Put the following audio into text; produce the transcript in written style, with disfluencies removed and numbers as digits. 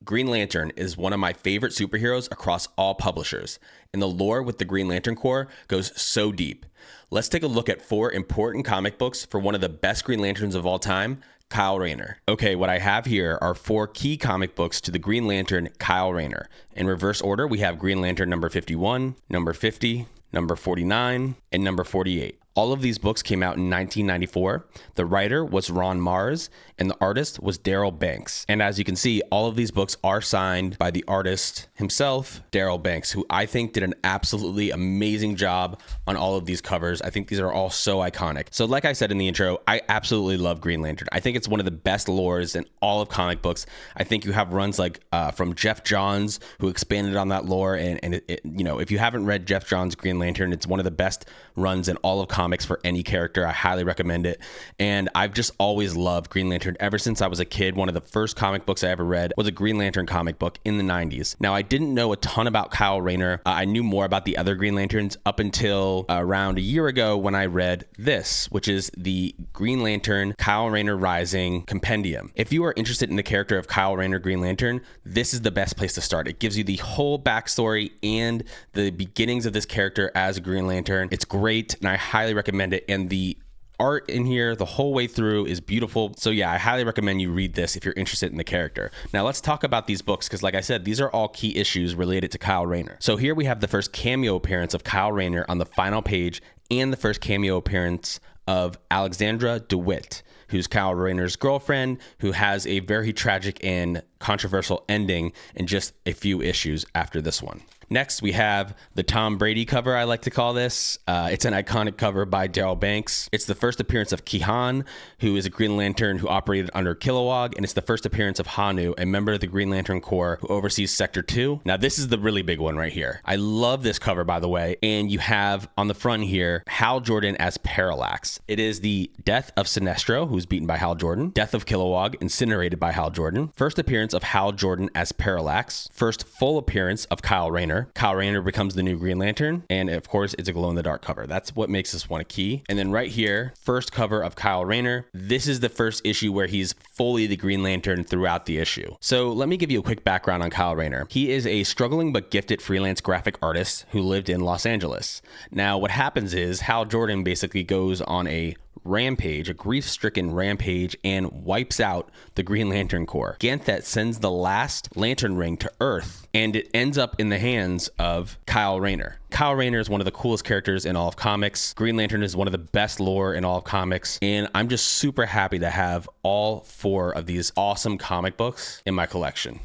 Green Lantern is one of my favorite superheroes across all publishers, and the lore with the Green Lantern Corps goes so deep. Let's take a look at 4 important comic books for one of the best Green Lanterns of all time, Kyle Rayner. Okay, what I have here are 4 key comic books to the Green Lantern, Kyle Rayner. In reverse order, we have Green Lantern number 51, number 50, number 49, and number 48. All of these books came out in 1994. The writer was Ron Marz, and the artist was Darryl Banks. And as you can see, all of these books are signed by the artist himself, Darryl Banks, who I think did an absolutely amazing job on all of these covers. I think these are all so iconic. So like I said in the intro, I absolutely love Green Lantern. I think it's one of the best lores in all of comic books. I think you have runs like from Jeff Johns, who expanded on that lore. And if you haven't read Jeff Johns' Green Lantern, it's one of the best runs in all of comics for any character. I highly recommend it. And I've just always loved Green Lantern ever since I was a kid. One of the first comic books I ever read was a Green Lantern comic book in the 90s. Now, I didn't know a ton about Kyle Rayner. I knew more about the other Green Lanterns up until around a year ago when I read this, which is the Green Lantern Kyle Rayner Rising Compendium. If you are interested in the character of Kyle Rayner Green Lantern, this is the best place to start. It gives you the whole backstory and the beginnings of this character as a Green Lantern. It's great, and I highly recommend it. And the art in here the whole way through is beautiful. So yeah, I highly recommend you read this if you're interested in the character. Now let's talk about these books, because like I said, these are all key issues related to Kyle Rayner. So here we have the first cameo appearance of Kyle Rayner on the final page, and the first cameo appearance of Alexandra DeWitt, who's Kyle Rayner's girlfriend, who has a very tragic and controversial ending in just a few issues after this one. Next, we have the Tom Brady cover, I like to call this. It's an iconic cover by Darryl Banks. It's the first appearance of Kihan, who is a Green Lantern who operated under Kilowog, and it's the first appearance of Hanu, a member of the Green Lantern Corps who oversees Sector 2. Now, this is the really big one right here. I love this cover, by the way, and you have on the front here, Hal Jordan as Parallax. It is the death of Sinestro, who's beaten by Hal Jordan, death of Kilowog, incinerated by Hal Jordan, first appearance of Hal Jordan as Parallax, first full appearance of Kyle Rayner. Kyle Rayner becomes the new Green Lantern, and of course, it's a glow-in-the-dark cover. That's what makes this one a key. And then right here, first cover of Kyle Rayner. This is the first issue where he's fully the Green Lantern throughout the issue. So let me give you a quick background on Kyle Rayner. He is a struggling but gifted freelance graphic artist who lived in Los Angeles. Now, what happens is Hal Jordan basically goes on a rampage, a grief-stricken rampage, and wipes out the Green Lantern Corps. Ganthet sends the last lantern ring to Earth, and it ends up in the hands of Kyle Rayner. Kyle Rayner is one of the coolest characters in all of comics. Green Lantern is one of the best lore in all of comics, and I'm just super happy to have all 4 of these awesome comic books in my collection.